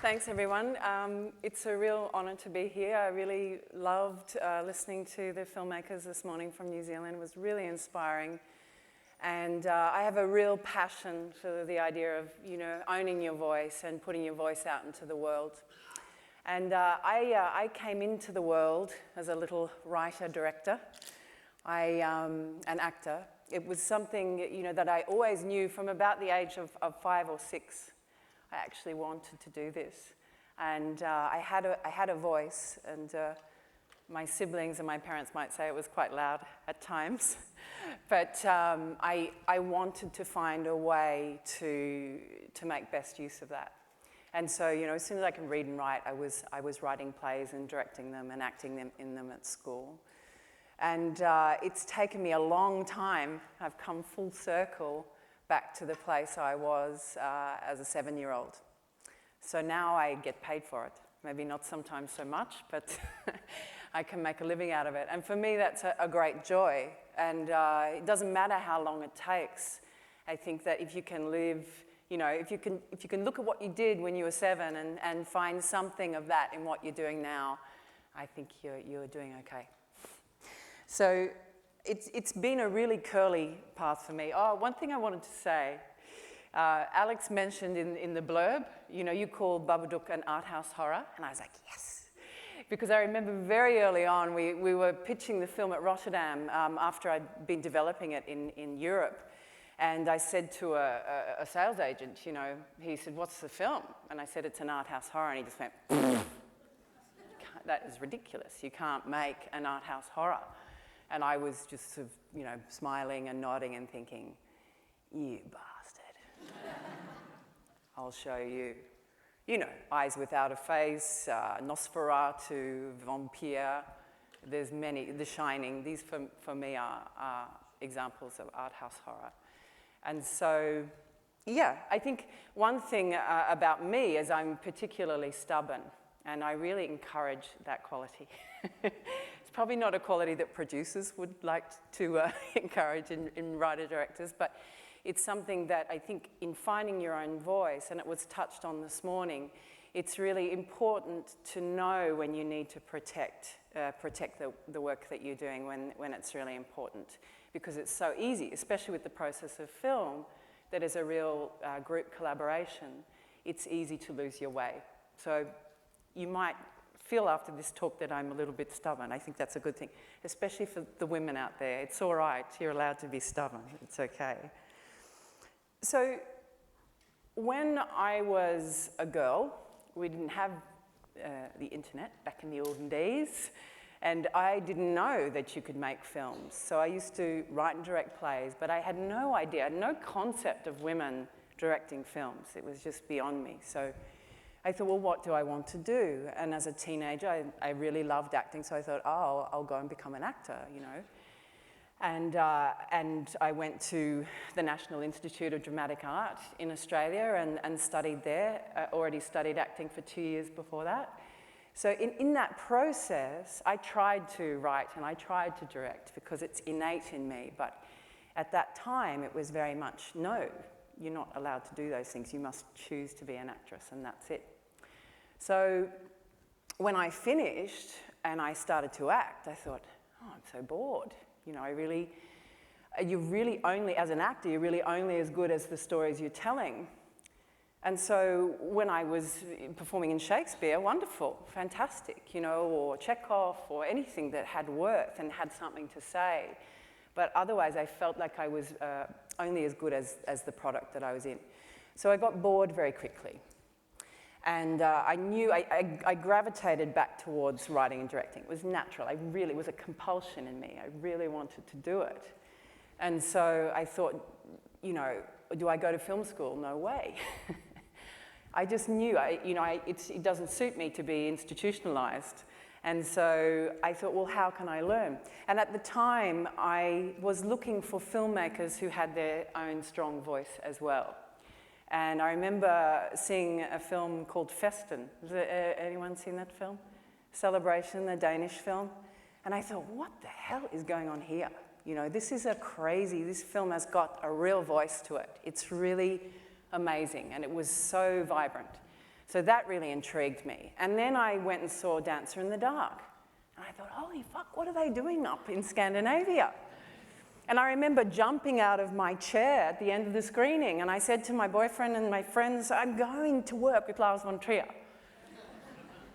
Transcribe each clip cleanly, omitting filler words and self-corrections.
Thanks, everyone. It's a real honour to be here. I really loved listening to the filmmakers this morning from New Zealand. It was really inspiring. And I have a real passion for the idea of, owning your voice and putting your voice out into the world. And I came into the world as a little writer-director, an actor. It was something, that I always knew from about the age of 5 or 6. I actually wanted to do this. And I had a voice, and my siblings and my parents might say it was quite loud at times. But I wanted to find a way to make best use of that. And so, as soon as I can read and write, I was writing plays and directing them and acting them in them at school. And it's taken me a long time. I've come full circle back to the place I was as a 7-year-old. So now I get paid for it. Maybe not sometimes so much, but I can make a living out of it. And for me, that's a great joy. And it doesn't matter how long it takes. I think that if you can live, if you can look at what you did when you were 7 and find something of that in what you're doing now, I think you're doing okay. So it's been a really curly path for me. Oh, one thing I wanted to say, Alex mentioned in the blurb, you called BABADOOK an art house horror, and I was like, yes. Because I remember very early on, we were pitching the film at Rotterdam after I'd been developing it in Europe. And I said to a sales agent, he said, what's the film? And I said, it's an art house horror, and he just went, that is ridiculous. You can't make an art house horror. And I was just sort of, smiling and nodding and thinking, you bastard. I'll show you. Eyes Without a Face, Nosferatu, Vampire. There's many, The Shining. These for me are examples of art house horror. And so, I think one thing about me is I'm particularly stubborn, and I really encourage that quality. It's probably not a quality that producers would like to encourage in writer-directors, but it's something that I think in finding your own voice, and it was touched on this morning, it's really important to know when you need to protect the work that you're doing when it's really important. Because it's so easy, especially with the process of film, that is a real group collaboration, it's easy to lose your way. So you might feel after this talk that I'm a little bit stubborn. I think that's a good thing, especially for the women out there. It's all right, you're allowed to be stubborn, it's okay. So when I was a girl, we didn't have the internet back in the olden days, and I didn't know that you could make films. So I used to write and direct plays, but I had no idea, I had no concept of women directing films. It was just beyond me. So I thought, well, what do I want to do? And as a teenager, I really loved acting, so I thought, oh, I'll go and become an actor, And I went to the National Institute of Dramatic Art in Australia and studied there. I already studied acting for 2 years before that. So in that process, I tried to write and I tried to direct because it's innate in me. But at that time, it was very much, no, you're not allowed to do those things. You must choose to be an actress, and that's it. So when I finished and I started to act, I thought, oh, I'm so bored. You're really only, as an actor, you're really only as good as the stories you're telling. And so when I was performing in Shakespeare, wonderful, fantastic, or Chekhov, or anything that had worth and had something to say. But otherwise, I felt like I was only as good as the product that I was in. So I got bored very quickly. And I knew, I gravitated back towards writing and directing. It was natural. It was a compulsion in me. I really wanted to do it. And so I thought, do I go to film school? No way. I just knew, it doesn't suit me to be institutionalized. And so I thought, well, how can I learn? And at the time, I was looking for filmmakers who had their own strong voice as well. And I remember seeing a film called Festen. Has anyone seen that film? Celebration, the Danish film. And I thought, what the hell is going on here? This film has got a real voice to it. It's really amazing, and it was so vibrant. So that really intrigued me. And then I went and saw Dancer in the Dark. And I thought, holy fuck, what are they doing up in Scandinavia? And I remember jumping out of my chair at the end of the screening, and I said to my boyfriend and my friends, I'm going to work with Lars von Trier.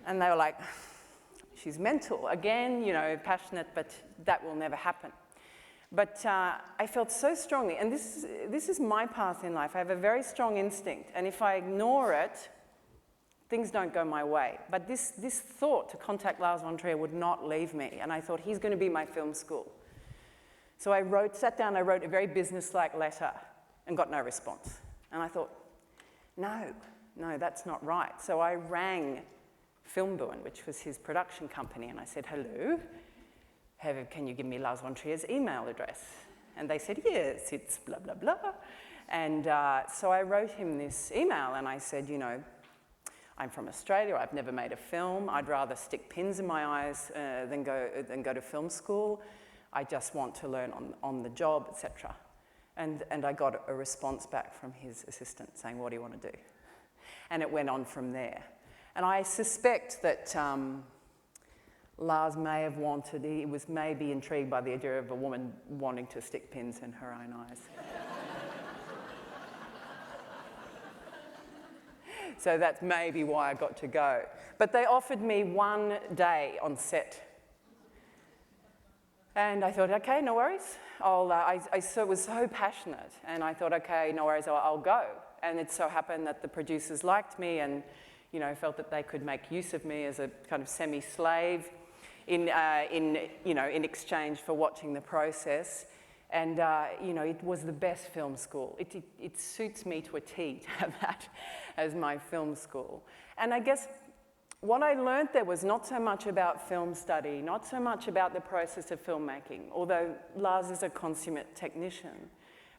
And they were like, she's mental. Again, you know, passionate, but that will never happen. But I felt so strongly, and this is my path in life. I have a very strong instinct, and if I ignore it, things don't go my way. But this thought to contact Lars von Trier would not leave me, and I thought, he's going to be my film school. So I sat down, I wrote a very business-like letter and got no response. And I thought, no, that's not right. So I rang Filmbuen, which was his production company, and I said, hello, can you give me Lars von Trier's email address? And they said, yes, it's blah, blah, blah. And so I wrote him this email, and I said, you know, I'm from Australia, I've never made a film, I'd rather stick pins in my eyes than go to film school. I just want to learn on the job, etc. And I got a response back from his assistant saying, what do you want to do? And it went on from there. And I suspect that Lars may have he was maybe intrigued by the idea of a woman wanting to stick pins in her own eyes. So that's maybe why I got to go. But they offered me 1 day on set. And I thought, okay, no worries. I was so passionate, and I thought, okay, no worries, I'll go. And it so happened that the producers liked me and, you know, felt that they could make use of me as a kind of semi-slave in exchange for watching the process. And, you know, it was the best film school. It suits me to a T to have that as my film school. And I guess what I learned there was not so much about film study, not so much about the process of filmmaking, although Lars is a consummate technician.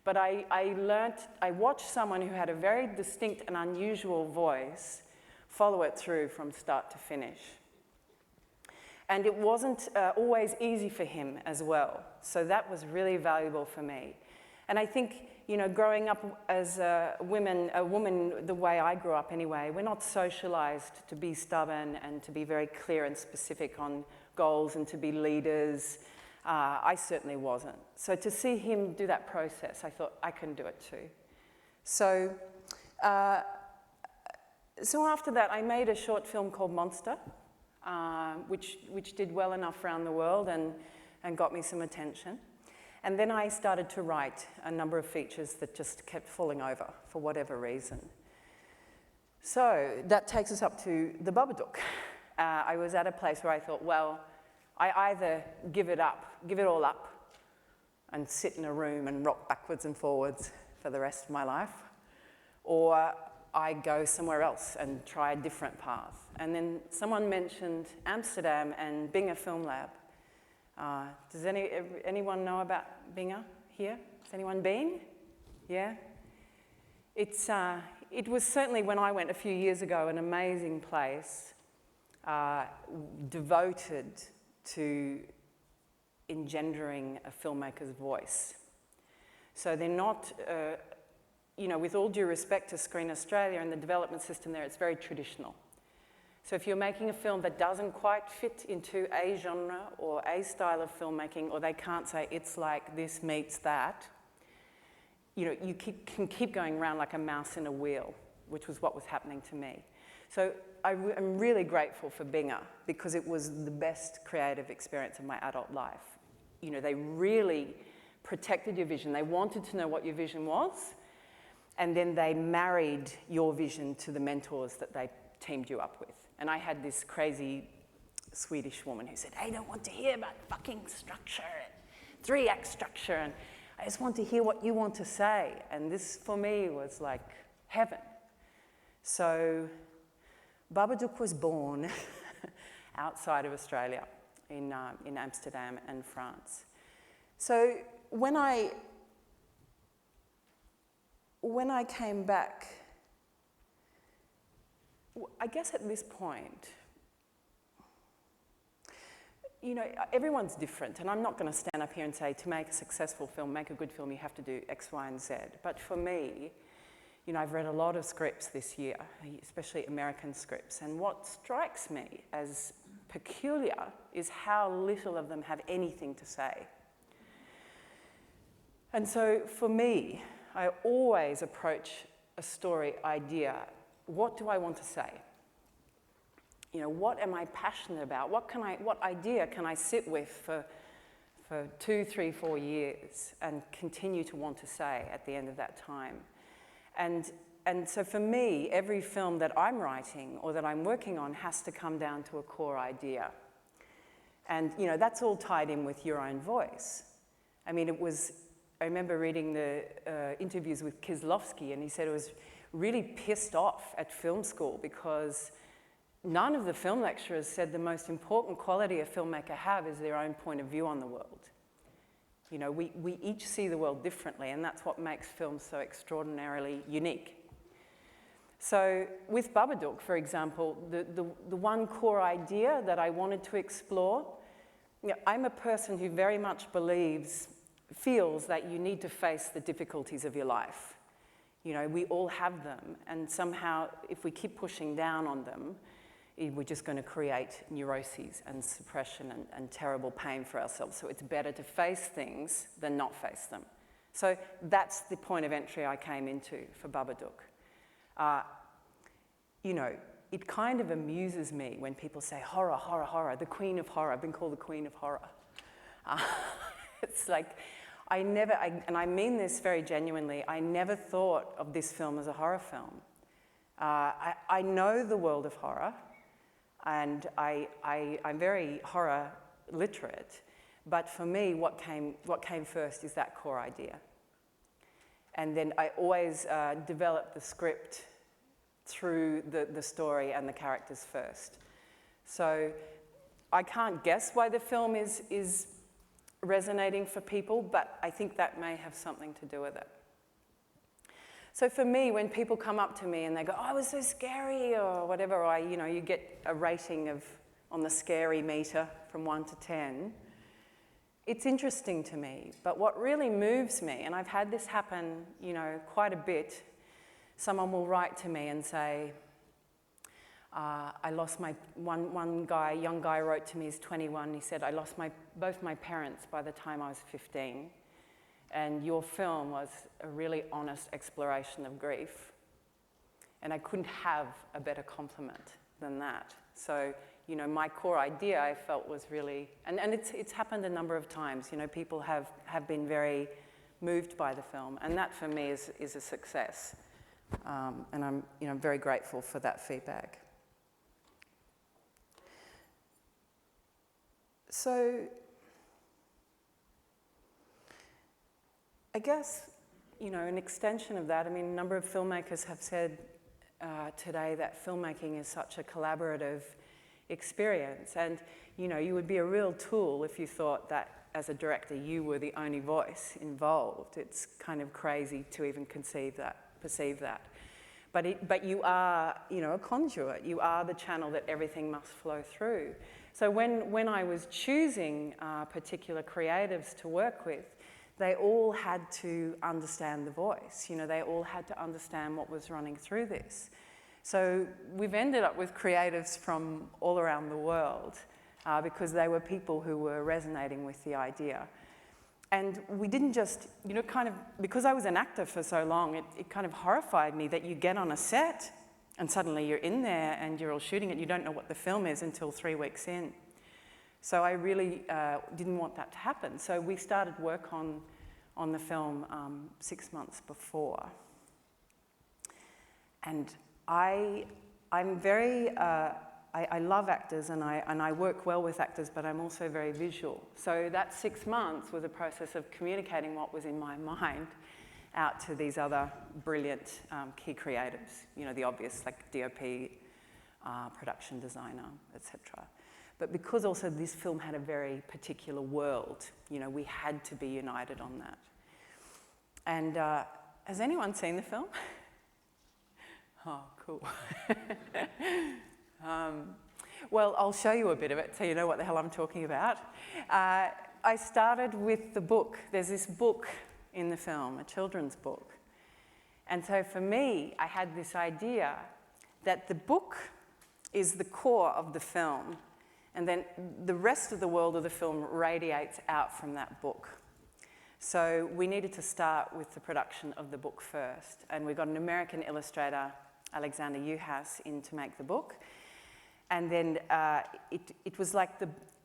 But I watched someone who had a very distinct and unusual voice follow it through from start to finish. And it wasn't always easy for him as well. So that was really valuable for me. And I think, you know, growing up as a woman, the way I grew up anyway, we're not socialized to be stubborn and to be very clear and specific on goals and to be leaders. I certainly wasn't. So to see him do that process, I thought I can do it too. So after that, I made a short film called Monster, which did well enough around the world and got me some attention. And then I started to write a number of features that just kept falling over for whatever reason. So that takes us up to the BABADOOK. I was at a place where I thought, well, I either give it all up, and sit in a room and rock backwards and forwards for the rest of my life, or I go somewhere else and try a different path. And then someone mentioned Amsterdam and Binge Film Lab. Does anyone know about Binge here? Has anyone been? Yeah? It was certainly, when I went a few years ago, an amazing place devoted to engendering a filmmaker's voice. So they're not, you know, with all due respect to Screen Australia and the development system there, it's very traditional. So if you're making a film that doesn't quite fit into a genre or a style of filmmaking, or they can't say it's like this meets that, you know, you can keep going around like a mouse in a wheel, which was what was happening to me. So I'm really grateful for Binge, because it was the best creative experience of my adult life. You know, they really protected your vision. They wanted to know what your vision was, and then they married your vision to the mentors that they teamed you up with. And I had this crazy Swedish woman who said, I don't want to hear about fucking structure and 3-act structure, and I just want to hear what you want to say. And this, for me, was like heaven. So BABADOOK was born outside of Australia in Amsterdam and France. So when I came back, I guess at this point, you know, everyone's different, and I'm not going to stand up here and say to make a successful film, make a good film, you have to do X, Y, and Z. But for me, I've read a lot of scripts this year, especially American scripts, and what strikes me as peculiar is how little of them have anything to say. And so for me, I always approach a story idea. What do I want to say? What am I passionate about? What idea can I sit with for 2, 3, 4 years and continue to want to say at the end of that time? And so for me, every film that I'm writing or that I'm working on has to come down to a core idea. And that's all tied in with your own voice. I mean, I remember reading the interviews with Kieslowski, and he said he was really pissed off at film school because none of the film lecturers said the most important quality a filmmaker have is their own point of view on the world. We each see the world differently, and that's what makes film so extraordinarily unique. So with Babadook, for example, the one core idea that I wanted to explore, I'm a person who very much feels that you need to face the difficulties of your life. We all have them, and somehow if we keep pushing down on them, we're just going to create neuroses and suppression and terrible pain for ourselves. So it's better to face things than not face them. So that's the point of entry I came into for Babadook. It kind of amuses me when people say horror, horror, horror, the queen of horror. I've been called the queen of horror. It's like, and I mean this very genuinely, I never thought of this film as a horror film. I know the world of horror, and I'm very horror literate, but for me, what came first is that core idea. And then I always develop the script through the story and the characters first. So I can't guess why the film is resonating for people, but I think that may have something to do with it. So for me, when people come up to me and they go, "Oh, it was so scary," or whatever, or you get a rating on the scary meter from 1 to 10, it's interesting to me. But what really moves me, and I've had this happen, quite a bit, someone will write to me and say, I lost one young guy wrote to me, he's 21, he said, "I lost both my parents by the time I was 15. And your film was a really honest exploration of grief. And I couldn't have a better compliment than that." So, my core idea I felt was really, and it's happened a number of times, people have been very moved by the film. And that for me is a success. And I'm very grateful for that feedback. So, I guess, an extension of that, a number of filmmakers have said today that filmmaking is such a collaborative experience. And, you would be a real tool if you thought that as a director you were the only voice involved. It's kind of crazy to even perceive that. But you are, a conduit. You are the channel that everything must flow through. So when I was choosing particular creatives to work with, they all had to understand the voice. They all had to understand what was running through this. So we've ended up with creatives from all around the world because they were people who were resonating with the idea. And we didn't just, because I was an actor for so long, it kind of horrified me that you get on a set and suddenly you're in there and you're all shooting it. You don't know what the film is until 3 weeks in. So I really didn't want that to happen. So we started work on the film 6 months before. And I'm very, I love actors and I work well with actors, but I'm also very visual. So that 6 months was a process of communicating what was in my mind out to these other brilliant key creatives, the obvious, like DOP, production designer, etc. But because also this film had a very particular world, we had to be united on that. And has anyone seen the film? Oh, cool. Well, I'll show you a bit of it so you know what the hell I'm talking about. I started with the book. There's this book in the film, a children's book. And so for me, I had this idea that the book is the core of the film, and then the rest of the world of the film radiates out from that book. So we needed to start with the production of the book first, and we got an American illustrator, Alexander Uhas, in to make the book. And then it was like,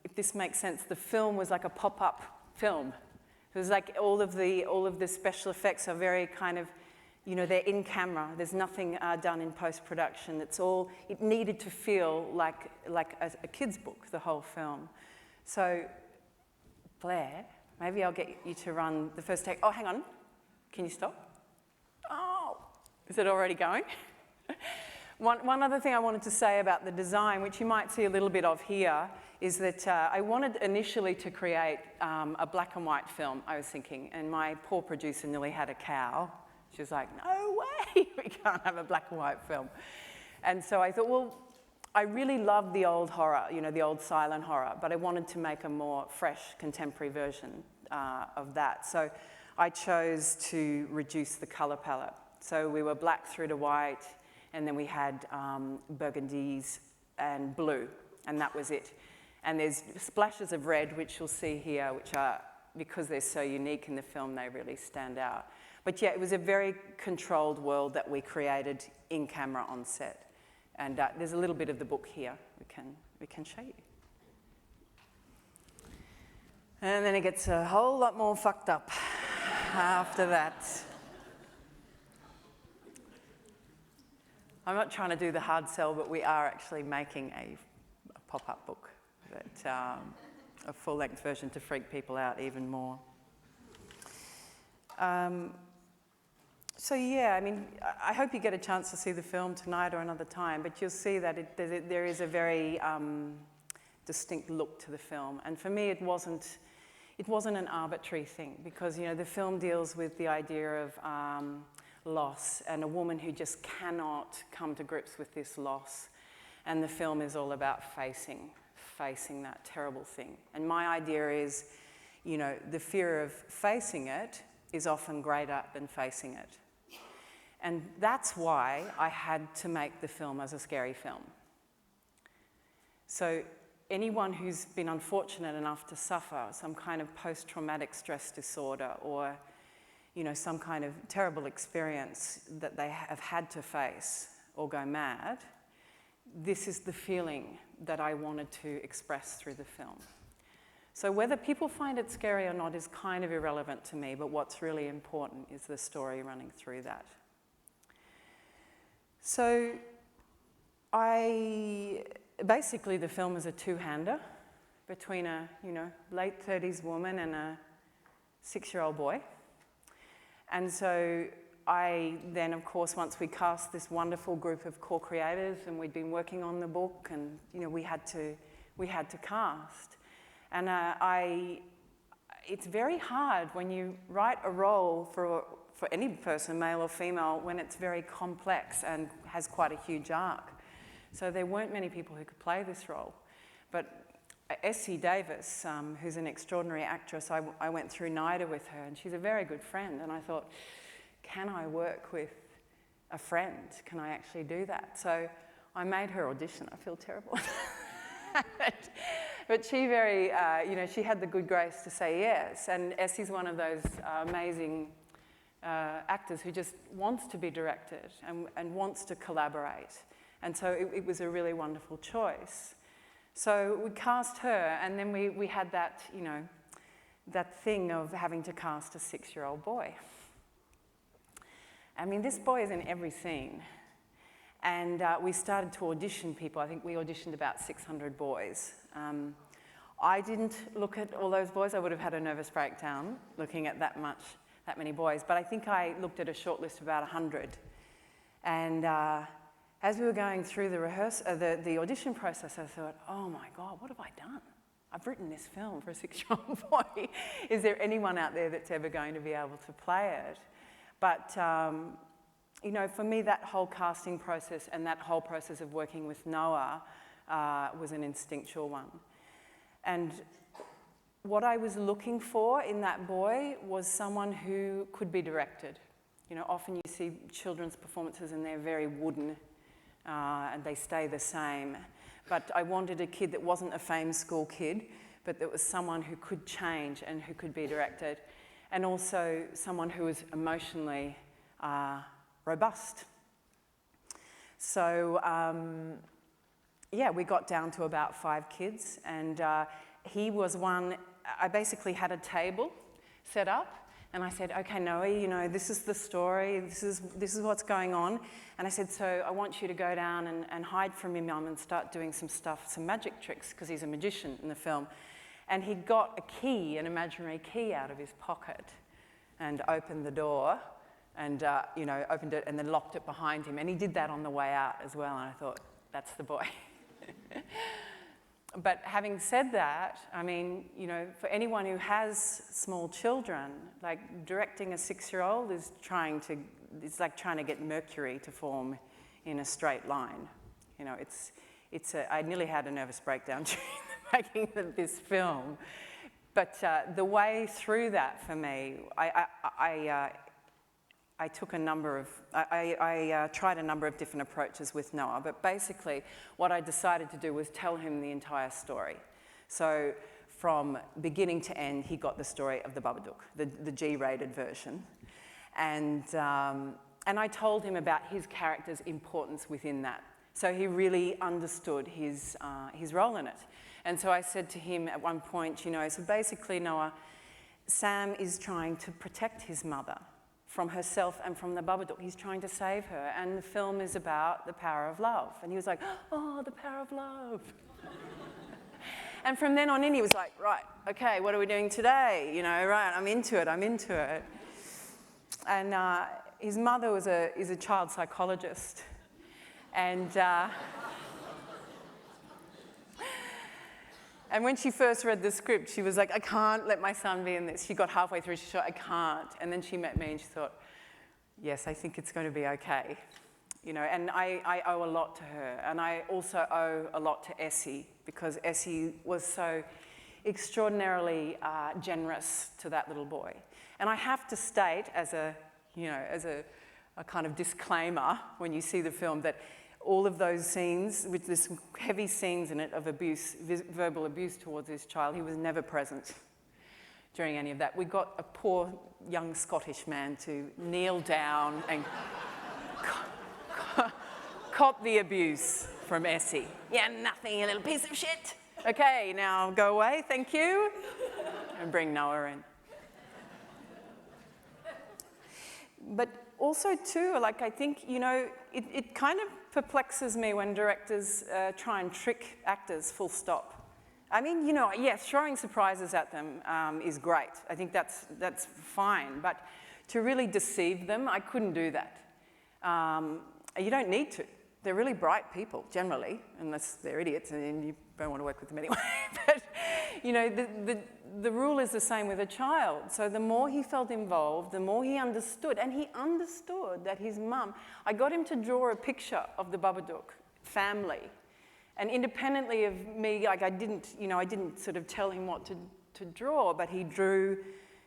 if this makes sense, the film was like a pop-up film. It was like all of the special effects are very kind of, you know, they're in camera. There's nothing done in post-production. It needed to feel like a kid's book, the whole film. So, Blair, maybe I'll get you to run the first take. Oh, hang on. Can you stop? Oh, is it already going? One other thing I wanted to say about the design, which you might see a little bit of here, is that I wanted initially to create a black and white film, I was thinking, and my poor producer nearly had a cow. She was like, no way, we can't have a black and white film. And so I thought, well, I really love the old horror, you know, the old silent horror, but I wanted to make a more fresh, contemporary version of that. So I chose to reduce the colour palette. So we were black through to white, and then we had burgundies and blue, and that was it. And there's splashes of red, which you'll see here, which are, because they're so unique in the film, they really stand out. But yeah, it was a very controlled world that we created in camera on set. And there's a little bit of the book here we can show you. And then it gets a whole lot more fucked up after that. I'm not trying to do the hard sell, but we are actually making a pop-up book, a full-length version to freak people out even more. So yeah, I mean, I hope you get a chance to see the film tonight or another time, but you'll see that there is a very distinct look to the film. And for me, it wasn't an arbitrary thing, because, you know, the film deals with the idea of loss and a woman who just cannot come to grips with this loss. And the film is all about facing that terrible thing. And my idea is, you know, the fear of facing it is often greater than facing it. And that's why I had to make the film as a scary film. So anyone who's been unfortunate enough to suffer some kind of post-traumatic stress disorder, or, you know, some kind of terrible experience that they have had to face or go mad, this is the feeling that I wanted to express through the film. So whether people find it scary or not is kind of irrelevant to me, but what's really important is the story running through that. So basically the film is a two-hander between a, you know, late 30s woman and a 6-year-old boy. And so I then, of course, once we cast this wonderful group of co-creators and we'd been working on the book, and, you know, we had to cast. And it's very hard when you write a role for any person, male or female, when it's very complex and has quite a huge arc. So there weren't many people who could play this role. But Essie Davis, who's an extraordinary actress, I went through NIDA with her, and she's a very good friend. And I thought, can I work with a friend? Can I actually do that? So I made her audition. I feel terrible. But she you know, she had the good grace to say yes. And Essie's one of those amazing actors who just wants to be directed and wants to collaborate. And so it was a really wonderful choice. So we cast her, and then we had that, you know, that thing of having to cast a 6-year-old boy. I mean, this boy is in every scene. And we started to audition people. I think we auditioned about 600 boys. I didn't look at all those boys. I would have had a nervous breakdown looking at that many boys. But I think I looked at a short list of about 100. And as we were going through the audition process, I thought, oh my God, what have I done? I've written this film for a 6-year-old boy. Is there anyone out there that's ever going to be able to play it? But you know, for me, that whole casting process and that whole process of working with Noah was an instinctual one. And what I was looking for in that boy was someone who could be directed, You know, often you see children's performances and they're very wooden and they stay the same. But I wanted a kid that wasn't a fame school kid, but that was someone who could change and who could be directed, and also someone who was emotionally robust. So, yeah, we got down to about 5 kids, and he was one. I basically had a table set up, and I said, okay, Noah, you know, this is the story, this is what's going on. And I said, so I want you to go down and hide from your mum and start doing some stuff, some magic tricks, because he's a magician in the film. And he got a key, an imaginary key out of his pocket, and opened the door, and you know, opened it and then locked it behind him. And he did that on the way out as well, and I thought, that's the boy. But having said that, I mean, you know, for anyone who has small children, like directing a 6-year-old is it's like trying to get Mercury to form in a straight line. You know, I nearly had a nervous breakdown during the making of this film. But the way through that for me, I took I tried a number of different approaches with Noah, but basically what I decided to do was tell him the entire story. So from beginning to end, he got the story of the BABADOOK, the G-rated version. And I told him about his character's importance within that. So he really understood his role in it. And so I said to him at one point, you know, so basically, Noah, Sam is trying to protect his mother from herself and from the BABADOOK. He's trying to save her, and the film is about the power of love. And he was like, oh, the power of love. And from then on in, he was like, right, okay, what are we doing today? You know, right, I'm into it. And his mother is a child psychologist. And and when she first read the script, she was like, I can't let my son be in this. She got halfway through, she thought, I can't. And then she met me and she thought, yes, I think it's going to be okay. You know, and I owe a lot to her. And I also owe a lot to Essie, because Essie was so extraordinarily generous to that little boy. And I have to state as a kind of disclaimer when you see the film that all of those scenes, with this heavy scenes in it of abuse, verbal abuse towards this child, he was never present during any of that. We got a poor young Scottish man to kneel down and cop the abuse from Essie. Yeah, nothing, you little piece of shit. Okay, now go away, thank you. And bring Noah in. But also too, like I think, you know, it kind of perplexes me when directors try and trick actors, full stop. I mean, you know, yes, throwing surprises at them is great. I think that's fine, but to really deceive them, I couldn't do that. You don't need to. They're really bright people, generally, unless they're idiots and you don't want to work with them anyway. But, you know, the rule is the same with a child. So the more he felt involved, the more he understood. And he understood that his mum, I got him to draw a picture of the BABADOOK family. And independently of me, like I didn't sort of tell him what to draw, but he drew,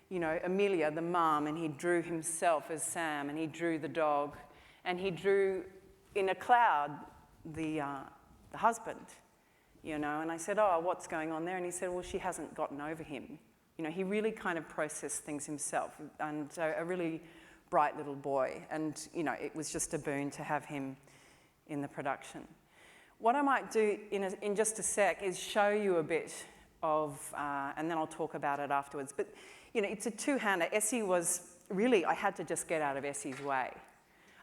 you know, Amelia, the mum, and he drew himself as Sam, and he drew the dog, and he drew in a cloud the husband. You know, and I said, oh, what's going on there? And he said, well, she hasn't gotten over him. You know, he really kind of processed things himself. And so a really bright little boy. And, you know, it was just a boon to have him in the production. What I might do in just a sec is show you a bit of, and then I'll talk about it afterwards. But, you know, it's a two-hander. Essie was really, I had to just get out of Essie's way.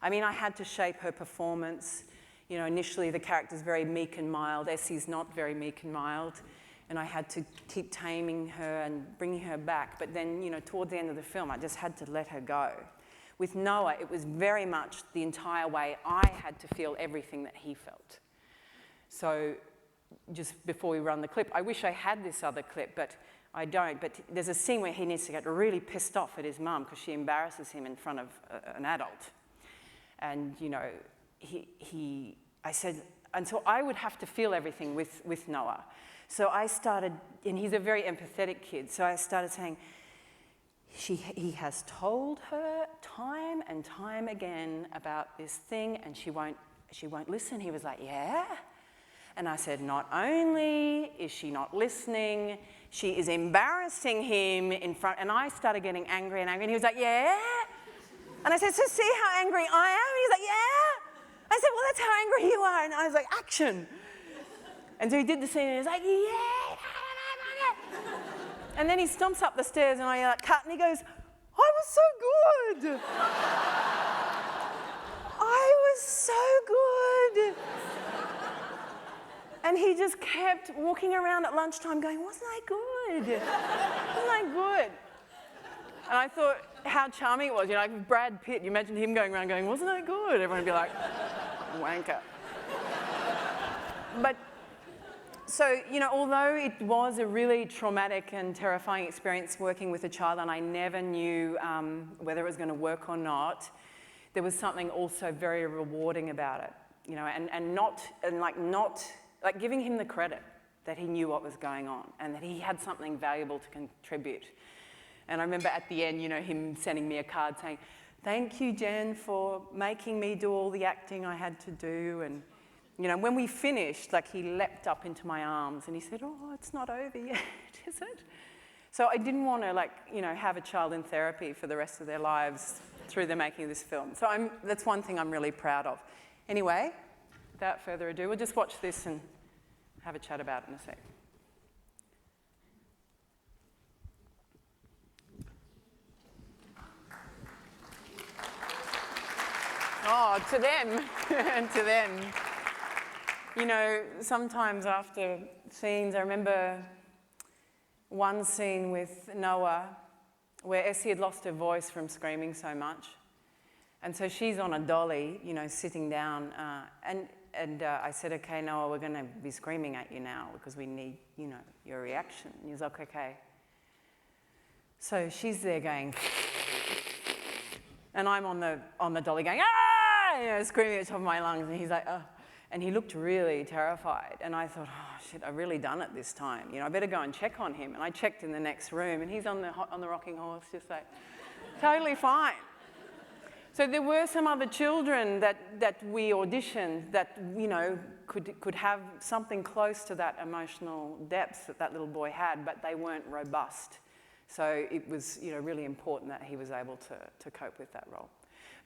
I mean, I had to shape her performance. You know, initially the character's very meek and mild. Essie's not very meek and mild. And I had to keep taming her and bringing her back. But then, you know, toward the end of the film, I just had to let her go. With Noah, it was very much the entire way I had to feel everything that he felt. So just before we run the clip, I wish I had this other clip, but I don't. But there's a scene where he needs to get really pissed off at his mum because she embarrasses him in front of an adult. And, you know, I said, and so I would have to feel everything with Noah. So I started, and he's a very empathetic kid, so I started saying, he has told her time and time again about this thing, and she won't listen. He was like, yeah? And I said, not only is she not listening, she is embarrassing him in front. And I started getting angry and angry, and he was like, yeah? And I said, so see how angry I am? And he's like, yeah? I said, well, that's how angry you are. And I was like, action. And so he did the scene, and he was like, yeah. And then he stomps up the stairs, and I like, cut, and he goes, I was so good. I was so good. And he just kept walking around at lunchtime going, wasn't I good? Wasn't I good? And I thought how charming it was. You know, like Brad Pitt, you imagine him going around going, wasn't I good? Everyone would be like, wanker. But, so, you know, although it was a really traumatic and terrifying experience working with a child, and I never knew whether it was going to work or not, there was something also very rewarding about it, you know, like giving him the credit that he knew what was going on and that he had something valuable to contribute. And I remember at the end, you know, him sending me a card saying, thank you, Jen, for making me do all the acting I had to do. And, you know, when we finished, like, he leapt up into my arms and he said, oh, it's not over yet, is it? So I didn't want to, like, you know, have a child in therapy for the rest of their lives through the making of this film. So that's one thing I'm really proud of. Anyway, without further ado, we'll just watch this and have a chat about it in a sec. Oh, to them, to them. You know, sometimes after scenes, I remember one scene with Noah where Essie had lost her voice from screaming so much. And so she's on a dolly, you know, sitting down, and I said, okay, Noah, we're going to be screaming at you now because we need, you know, your reaction. And he was like, okay. So she's there going, and I'm on the dolly going, ah, you know, screaming at the top of my lungs, and he's like, oh. And he looked really terrified, and I thought, oh shit, I've really done it this time. You know, I better go and check on him. And I checked in the next room, and he's on the rocking horse, just like, totally fine. So there were some other children that we auditioned that, you know, could have something close to that emotional depth that little boy had, but they weren't robust. So it was, you know, really important that he was able to cope with that role.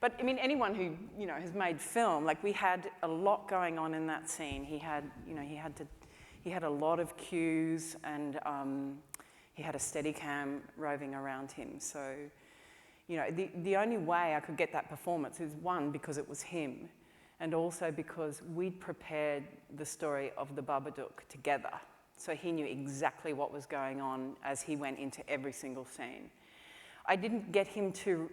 But I mean, anyone who, you know, has made film, like we had a lot going on in that scene. He had, you know, he had a lot of cues, and he had a Steadicam roving around him. So, you know, the only way I could get that performance is, one, because it was him, and also because we'd prepared the story of the Babadook together. So he knew exactly what was going on as he went into every single scene. I didn't get him to,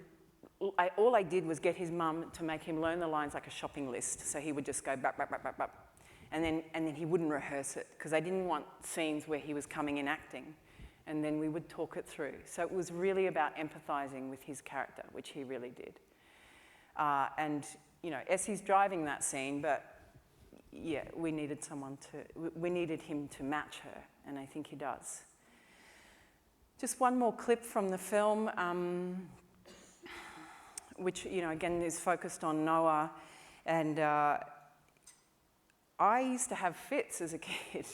all I did was get his mum to make him learn the lines like a shopping list. So he would just go bap, bap, bap, bap, bap. And then he wouldn't rehearse it, because I didn't want scenes where he was coming in acting. And then we would talk it through. So it was really about empathizing with his character, which he really did. And, you know, Essie's driving that scene, but yeah, we needed him to match her, and I think he does. Just one more clip from the film, which, you know, again is focused on Noah. And I used to have fits as a kid.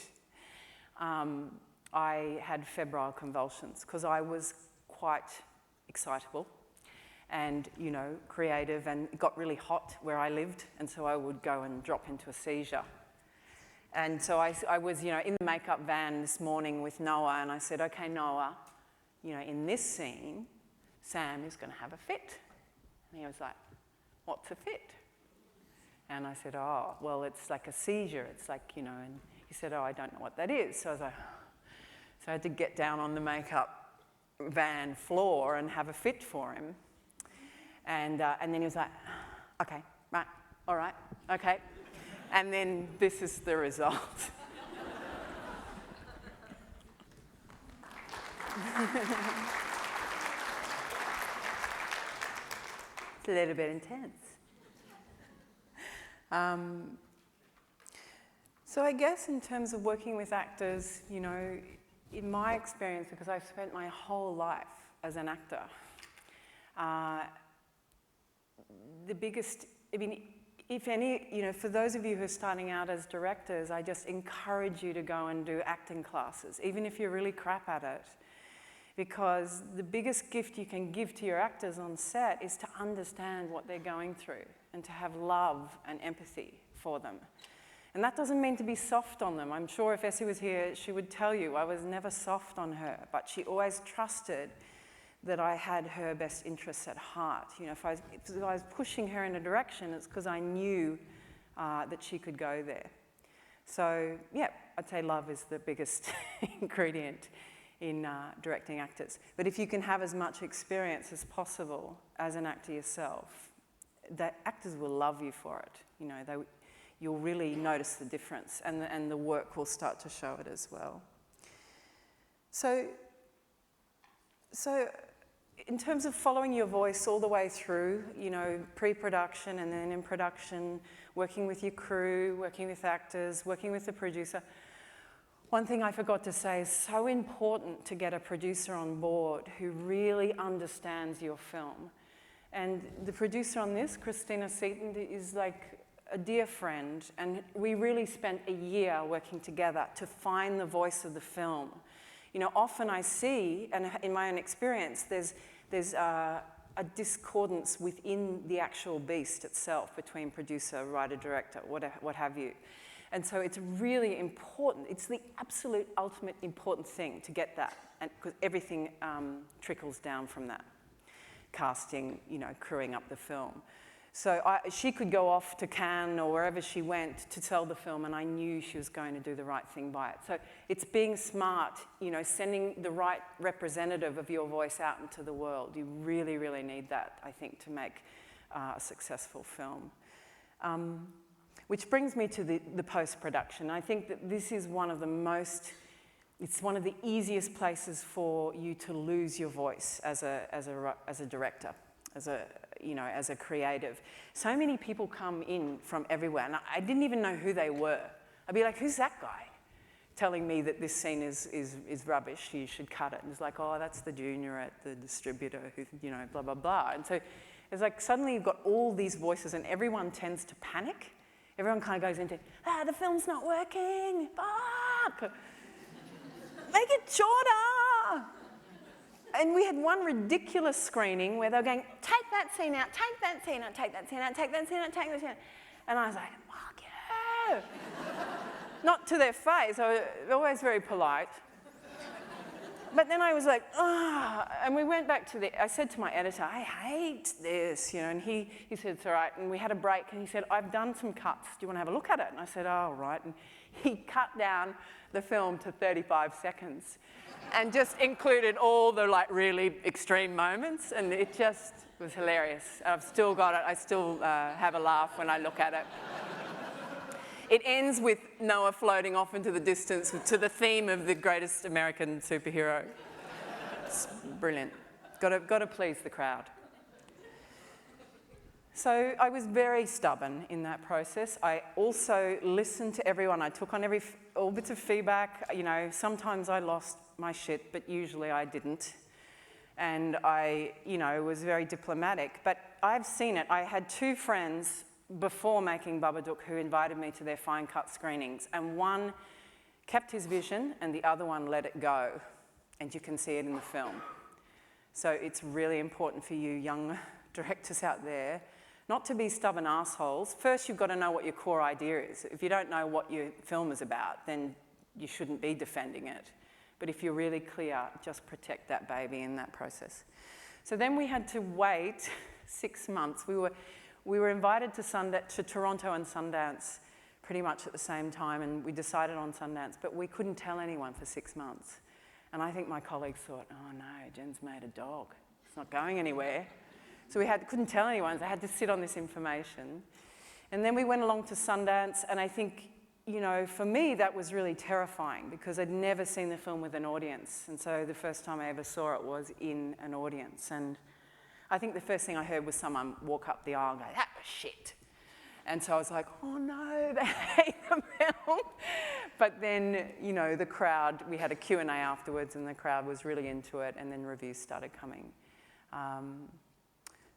I had febrile convulsions because I was quite excitable and, you know, creative, and it got really hot where I lived, and so I would go and drop into a seizure. And so I was, you know, in the makeup van this morning with Noah, and I said, okay, Noah, you know, in this scene, Sam is going to have a fit. And he was like, what's a fit? And I said, oh, well, it's like a seizure. It's like, you know, and he said, oh, I don't know what that is. So I was like, so I had to get down on the makeup van floor and have a fit for him. And then he was like, okay, right, all right, okay. And then this is the result. It's a little bit intense. So I guess in terms of working with actors, you know, in my experience, because I've spent my whole life as an actor. The biggest, I mean, if any, you know, for those of you who are starting out as directors, I just encourage you to go and do acting classes, even if you're really crap at it. Because the biggest gift you can give to your actors on set is to understand what they're going through and to have love and empathy for them. And that doesn't mean to be soft on them. I'm sure if Essie was here, she would tell you I was never soft on her, but she always trusted that I had her best interests at heart. You know, if I was pushing her in a direction, it's because I knew that she could go there. So, yeah, I'd say love is the biggest ingredient in directing actors. But if you can have as much experience as possible as an actor yourself, the actors will love you for it. You know, you'll really notice the difference, and the work will start to show it as well. So in terms of following your voice all the way through, you know, pre-production and then in production, working with your crew, working with actors, working with the producer, one thing I forgot to say is so important to get a producer on board who really understands your film. And the producer on this, Christina Seaton, is like a dear friend, and we really spent a year working together to find the voice of the film. You know, often I see, and in my own experience, there's a discordance within the actual beast itself between producer, writer, director, what have you. And so it's really important. It's the absolute ultimate important thing to get that, and because everything trickles down from that. Casting, you know, crewing up the film. So she could go off to Cannes or wherever she went to sell the film, and I knew she was going to do the right thing by it. So it's being smart, you know, sending the right representative of your voice out into the world. You really, really need that, I think, to make a successful film. Which brings me to the post-production. I think that this is one of the most, it's one of the easiest places for you to lose your voice as a director, as a creative. So many people come in from everywhere, and I didn't even know who they were. I'd be like, who's that guy? Telling me that this scene is rubbish, you should cut it. And it's like, oh, that's the junior at the distributor who, you know, blah, blah, blah. And so it's like suddenly you've got all these voices and everyone tends to panic. Everyone kind of goes into, the film's not working, fuck! Make it shorter! And we had one ridiculous screening where they were going, take that scene out, take that scene out, take that scene out, take that scene out, take that scene out. And I was like, fuck yeah! Not to their face, I was always very polite. But then I was like, and we went back to I said to my editor, I hate this, you know, and he said, it's all right. And we had a break, and he said, I've done some cuts. Do you want to have a look at it? And I said, oh, all right. And he cut down the film to 35 seconds and just included all the, like, really extreme moments, and it just was hilarious. I've still got it. I still have a laugh when I look at it. It ends with Noah floating off into the distance to the theme of the greatest American superhero. It's brilliant. Got to please the crowd. So I was very stubborn in that process. I also listened to everyone. I took on all bits of feedback. You know, sometimes I lost my shit, but usually I didn't. And I, you know, was very diplomatic. But I've seen it. I had two friends before making Babadook who invited me to their fine cut screenings, and one kept his vision and the other one let it go, and you can see it in the film. So it's really important for you young directors out there not to be stubborn assholes. First, you've got to know what your core idea is. If you don't know what your film is about, then you shouldn't be defending it. But if you're really clear, just protect that baby in that process. So then we had to wait 6 months. We were invited to Toronto and Sundance pretty much at the same time, and we decided on Sundance, but we couldn't tell anyone for 6 months. And I think my colleagues thought, oh no, Jen's made a dog. It's not going anywhere. So we couldn't tell anyone, so I had to sit on this information. And then we went along to Sundance, and I think, you know, for me that was really terrifying because I'd never seen the film with an audience. And so the first time I ever saw it was in an audience. And I think the first thing I heard was someone walk up the aisle and go, that was shit. And so I was like, oh no, they hate the film. But then, you know, the crowd, we had a Q&A afterwards and the crowd was really into it, and then reviews started coming.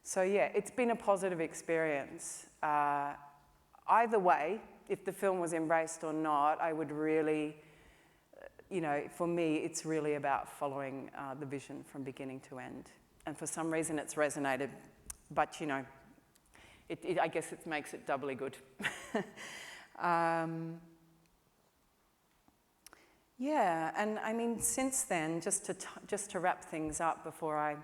So yeah, it's been a positive experience. Either way, if the film was embraced or not, I would really, you know, for me, it's really about following the vision from beginning to end. And for some reason it's resonated, but you know, I guess it makes it doubly good. Yeah, and I mean, since then, just to wrap things up before I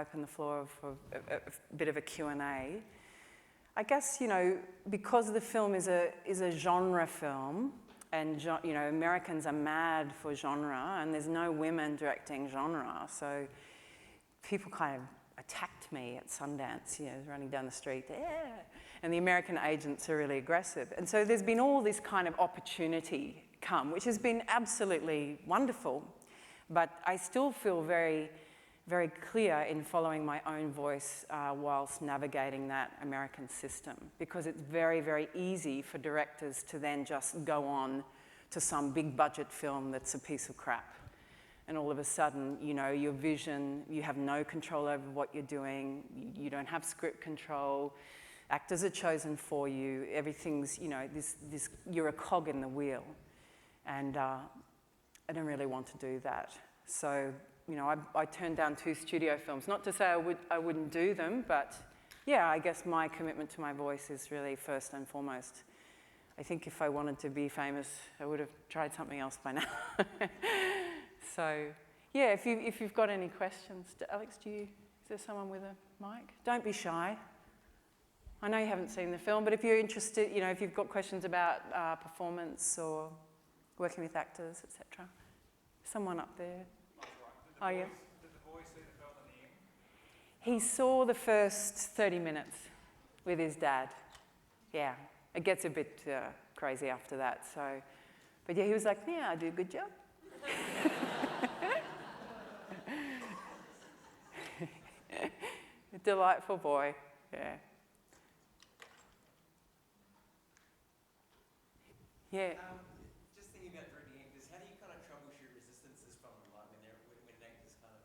open the floor for a bit of a Q&A, I guess, you know, because the film is a genre film, and you know, Americans are mad for genre, and there's no women directing genre, so people kind of attacked me at Sundance, you know, running down the street, yeah, and the American agents are really aggressive. And so there's been all this kind of opportunity come, which has been absolutely wonderful, but I still feel very, very clear in following my own voice whilst navigating that American system, because it's very, very easy for directors to then just go on to some big budget film that's a piece of crap. And all of a sudden, you know, your vision, you have no control over what you're doing, you don't have script control, actors are chosen for you, everything's, you know, you're a cog in the wheel. And I don't really want to do that. So, you know, I turned down 2 studio films. Not to say I wouldn't do them, but yeah, I guess my commitment to my voice is really first and foremost. I think if I wanted to be famous, I would have tried something else by now. So, yeah, if you've got any questions, Alex, is there someone with a mic? Don't be shy. I know you haven't seen the film, but if you're interested, you know, if you've got questions about performance or working with actors, etc. Someone up there. Oh, yeah. Did the boy see the film in the end? He saw the first 30 minutes with his dad. Yeah, it gets a bit crazy after that. So, but yeah, he was like, "Yeah, I did a good job." A delightful boy. Yeah. Yeah. Just thinking about directing actors, how do you kind of troubleshoot resistances from them? Like when an actor's kind of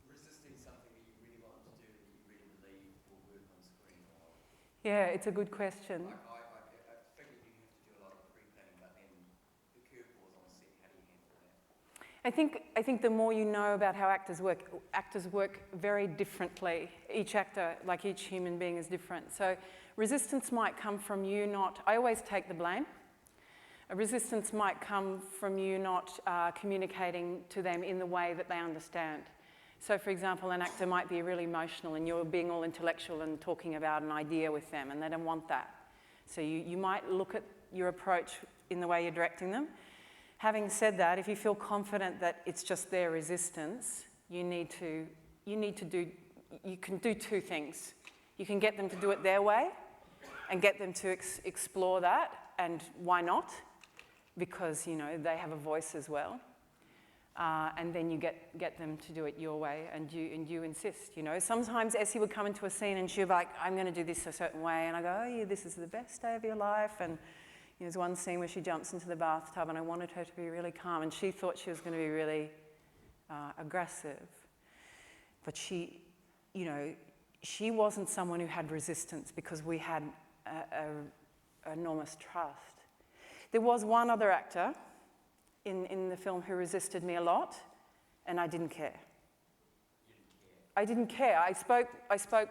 resisting something that you really want to do, that you really believe will work on screen? Or Yeah, it's a good question. I figured you have to do a lot of pre-planning, but then the curveballs on set, how do you handle that? I think the more you know about how actors work very differently. Each actor, like each human being, is different. So resistance might come from you not, I always take the blame. A resistance might come from you not communicating to them in the way that they understand. So for example, an actor might be really emotional and you're being all intellectual and talking about an idea with them, and they don't want that. So you might look at your approach in the way you're directing them. Having said that, if you feel confident that it's just their resistance, you can do 2 things. You can get them to do it their way and get them to explore that, and why not? Because, you know, they have a voice as well. And then you get them to do it your way, and you insist, you know. Sometimes Essie would come into a scene and she'd be like, "I'm going to do this a certain way," and I go, "Oh yeah, this is the best day of your life." And you know, there's one scene where she jumps into the bathtub and I wanted her to be really calm, and she thought she was going to be really aggressive. But she, you know, she wasn't someone who had resistance because we had enormous trust. There was one other actor in the film who resisted me a lot, and I didn't care. I didn't care. I spoke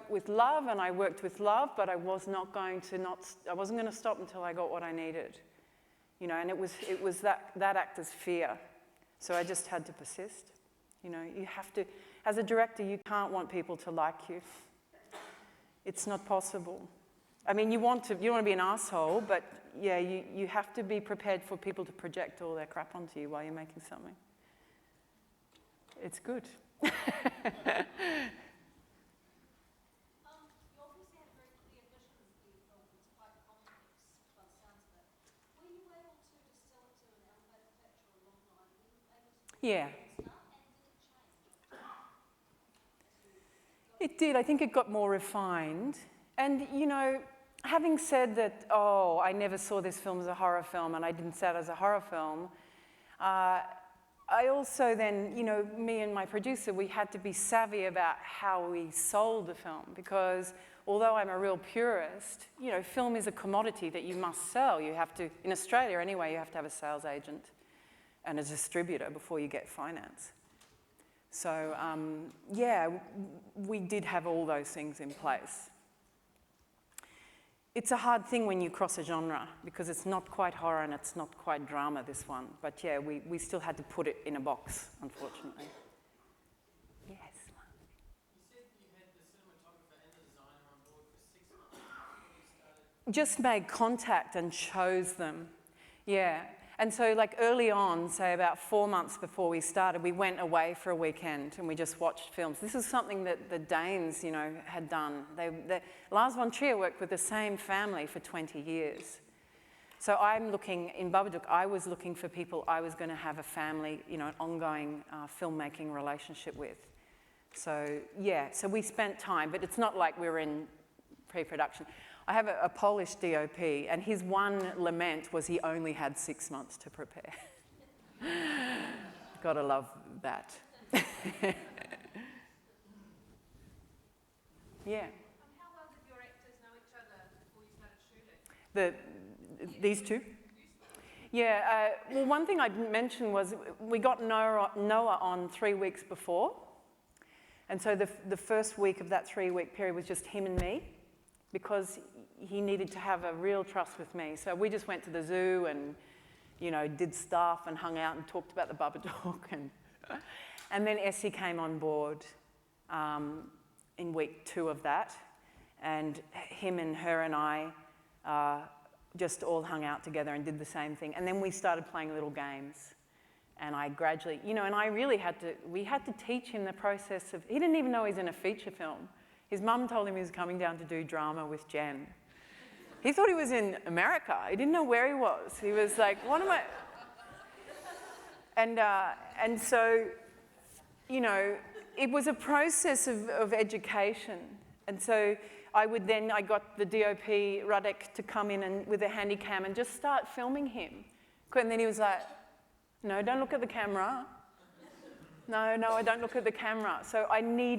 with love and I worked with love, but I wasn't going to stop until I got what I needed. You know, and it was that actor's fear. So I just had to persist. You know, you have to, as a director, you can't want people to like you. It's not possible. I mean, you don't want to be an asshole, but yeah, you have to be prepared for people to project all their crap onto you while you're making something. It's good. You obviously had very clear visions for your film. It's quite complex by the sounds of it. Were you able to distill it to an elevator pitch or a long line? Were you able to Yeah. stuff? And did it change? It did. I think it got more refined. And, you know, having said that, oh, I never saw this film as a horror film and I didn't see it as a horror film, I also then, you know, me and my producer, we had to be savvy about how we sold the film, because although I'm a real purist, you know, film is a commodity that you must sell. You have to, in Australia anyway, you have to have a sales agent and a distributor before you get finance. So, yeah, we did have all those things in place. It's a hard thing when you cross a genre, because it's not quite horror and it's not quite drama, this one. But yeah, we still had to put it in a box, unfortunately. Yes. You said you had the cinematographer and the designer on board for 6 months before you started. Just made contact and chose them. Yeah. And so like early on, say about 4 months before we started, we went away for a weekend and we just watched films. This is something that the Danes, you know, had done. Lars von Trier worked with the same family for 20 years. So I'm looking, in BABADOOK, I was looking for people I was going to have a family, you know, an ongoing filmmaking relationship with. So yeah, so we spent time, but it's not like we were in pre-production. I have a Polish DOP, and his one lament was he only had 6 months to prepare. Gotta love that. Yeah. How well did your actors know each other before you started shooting? These two? Yeah, well, one thing I didn't mention was we got Noah on 3 weeks before. And so the first week of that 3-week period was just him and me, because he needed to have a real trust with me. So we just went to the zoo and, you know, did stuff and hung out and talked about the BABADOOK. And then Essie came on board in week 2 of that. And him and her and I just all hung out together and did the same thing. And then we started playing little games. And I gradually, you know, and I really we had to teach him the process of, he didn't even know he's in a feature film. His mum told him he was coming down to do drama with Jen. He thought he was in America. He didn't know where he was. He was like, what am I? And so, you know, it was a process of education. And so I got the DOP, Radek, to come in and with a handy cam and just start filming him. And then he was like, no, don't look at the camera. No, I don't look at the camera. So I knew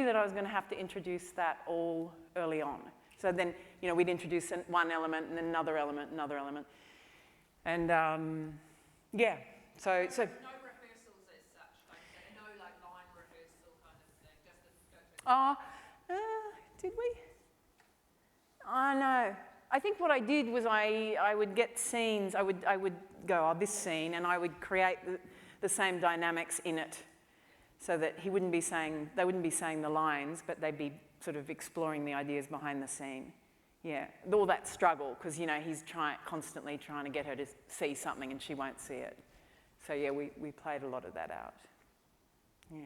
that I was going to have to introduce that all early on. So then, you know, we'd introduce one element and then another element. And yeah, so No rehearsals as such, like no like line rehearsal kind of thing, just a go to. Did we? No. I think what I did was I would get scenes. I would go, oh, this scene, and I would create the same dynamics in it, so that they wouldn't be saying the lines, but they'd be sort of exploring the ideas behind the scene. Yeah, all that struggle, because, you know, he's constantly trying to get her to see something and she won't see it. So yeah, we played a lot of that out. Yeah.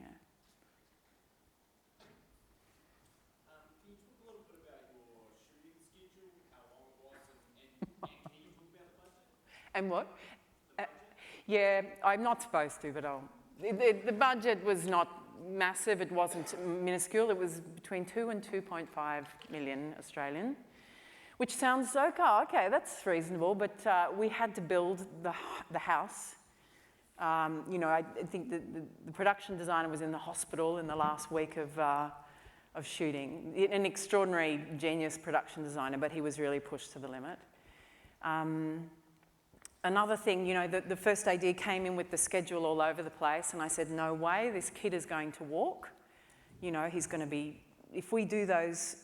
Can you talk a little bit about your shooting schedule, how long it was, and can you talk about the budget? And what? Yeah, I'm not supposed to, but I'll. The budget was not massive. It wasn't minuscule. It was between 2 and 2.5 million Australian, which sounds okay, that's reasonable. But we had to build the house. You know, I think the production designer was in the hospital in the last week of shooting. An extraordinary genius production designer, but he was really pushed to the limit. Another thing, you know, the first AD came in with the schedule all over the place, and I said, no way, this kid is going to walk. You know, he's going to be, if we do those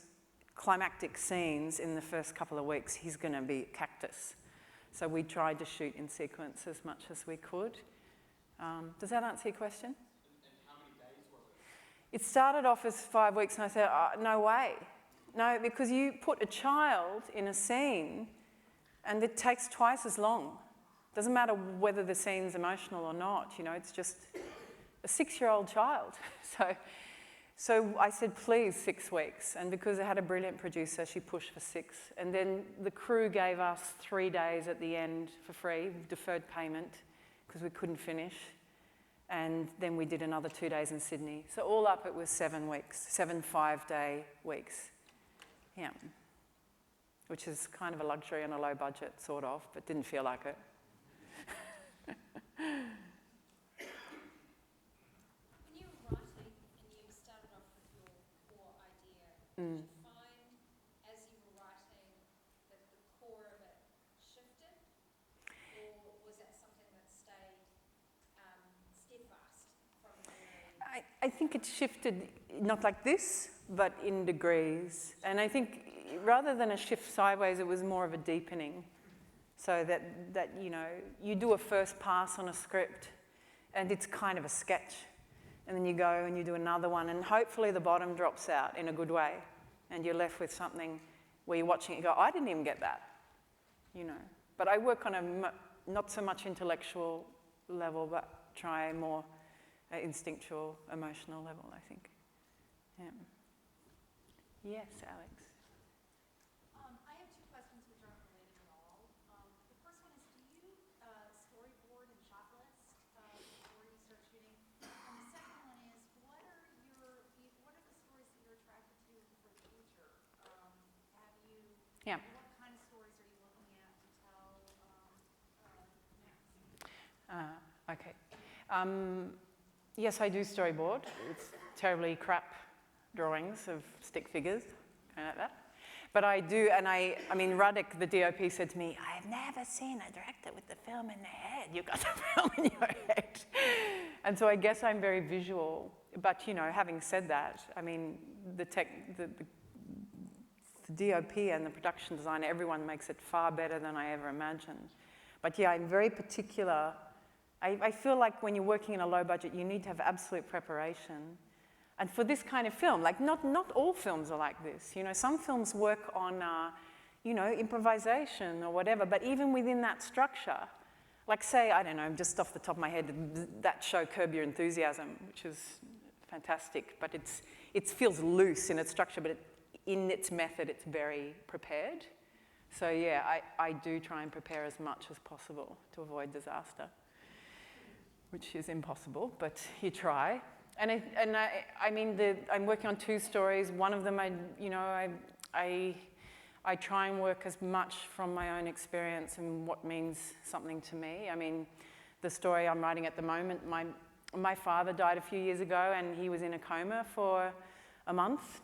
climactic scenes in the first couple of weeks, he's going to be cactus. So we tried to shoot in sequence as much as we could. Does that answer your question? And how many days was It it? started off as 5 weeks, and I said, no way. No, because you put a child in a scene, and it takes twice as long. Doesn't matter whether the scene's emotional or not, you know, it's just a 6-year-old child. So I said, please, 6 weeks. And because I had a brilliant producer, she pushed for 6. And then the crew gave us 3 days at the end for free, deferred payment, because we couldn't finish. And then we did another 2 days in Sydney. So all up, it was 7 weeks, 7 5-day weeks. Yeah. which is kind of a luxury on a low budget, sort of, but didn't feel like it. When you were writing and you started off with your core idea, did you find as you were writing that the core of it shifted, or was that something that stayed steadfast from the very... I think it shifted, not like this, but in degrees. And I think rather than a shift sideways, it was more of a deepening. So that you know, you do a first pass on a script, and it's kind of a sketch. And then you go and you do another one, and hopefully the bottom drops out in a good way. And you're left with something where you're watching it and go, I didn't even get that, you know. But I work on a not so much intellectual level, but try more instinctual, emotional level, I think. Yeah. Yes, Alex. I have two questions which aren't related at all. The first one is, do you storyboard and shot list before you start shooting? And the second one is, what are the stories that you're attracted to for the future? Yeah. What kind of stories are you looking at to tell next? Okay. Yes, I do storyboard. It's terribly crap drawings of stick figures, kind of like that. But I do, and I mean, Radek, the DOP, said to me, I've never seen a director with the film in their head. You've got the film in your head. And so I guess I'm very visual. But, you know, having said that, I mean, the DOP and the production designer, everyone makes it far better than I ever imagined. But yeah, I'm very particular. I feel like when you're working in a low budget, you need to have absolute preparation. And for this kind of film, like not all films are like this. You know, some films work on, you know, improvisation or whatever, but even within that structure, like say, I don't know, just off the top of my head, that show Curb Your Enthusiasm, which is fantastic, but it feels loose in its structure, but in its method, it's very prepared. So yeah, I do try and prepare as much as possible to avoid disaster, which is impossible, but you try. And I mean, I'm working on two stories. One of them, I try and work as much from my own experience and what means something to me. I mean, the story I'm writing at the moment, my father died a few years ago, and he was in a coma for a month.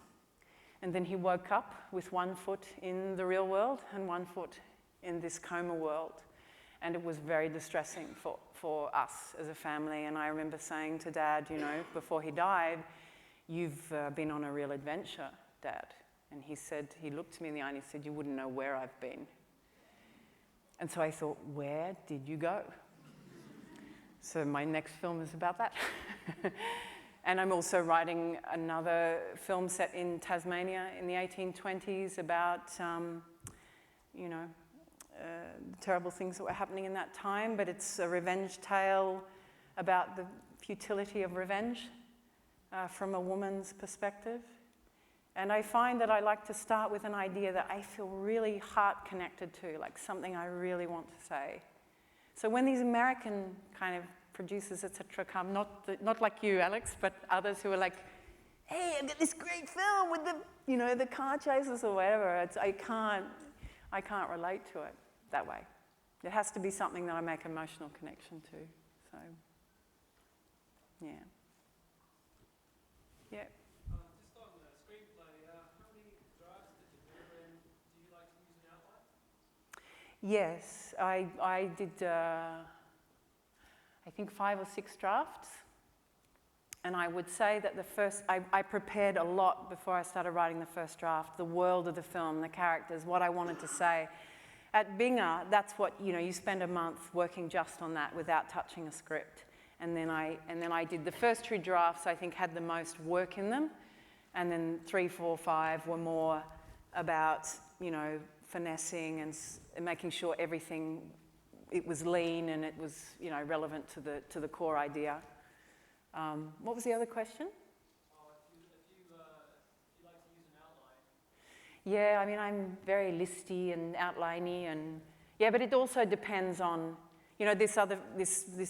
And then he woke up with 1 foot in the real world and 1 foot in this coma world. And it was very distressing for us as a family. And I remember saying to Dad, you know, before he died, you've been on a real adventure, Dad. And he said, he looked me in the eye and he said, you wouldn't know where I've been. And so I thought, where did you go? So my next film is about that. And I'm also writing another film set in Tasmania in the 1820s about, you know, the terrible things that were happening in that time, but it's a revenge tale about the futility of revenge from a woman's perspective. And I find that I like to start with an idea that I feel really heart connected to, like something I really want to say. So when these American kind of producers, etc., come, not like you, Alex, but others who are like, hey, I've got this great film with the, you know, the car chases or whatever, I can't relate to it that way. It has to be something that I make emotional connection to. So, yeah. Yeah. Just on the screenplay, how many drafts did you do, and do you like to use an outline? Yes, I did, I think 5 or 6 drafts. And I would say that the first, I prepared a lot before I started writing the first draft, the world of the film, the characters, what I wanted to say. At Binger, that's what, you know, you spend a month working just on that without touching a script. And then I did the first 2 drafts, I think, had the most work in them. And then 3, 4, 5 were more about, you know, finessing and making sure everything, it was lean and it was, you know, relevant to the core idea. What was the other question? If you like to use an outline. Yeah, I mean, I'm very listy and outliney, and yeah, but it also depends on, you know, this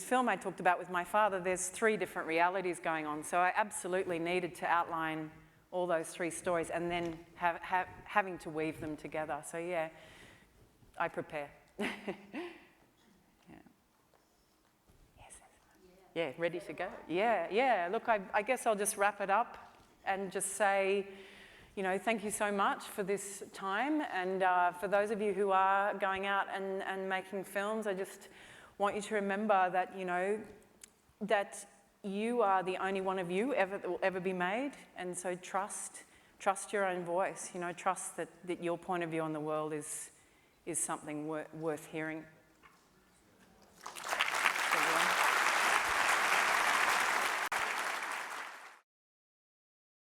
film I talked about with my father, there's 3 different realities going on, so I absolutely needed to outline all those three stories, and then having to weave them together. So yeah, I prepare. Yeah. Yes. Yeah, ready to go. Yeah. Look, I guess I'll just wrap it up and just say, you know, thank you so much for this time, and for those of you who are going out and making films, I just want you to remember that, you know, that you are the only one of you that will ever be made, and so trust your own voice, you know, trust that your point of view on the world is something worth hearing.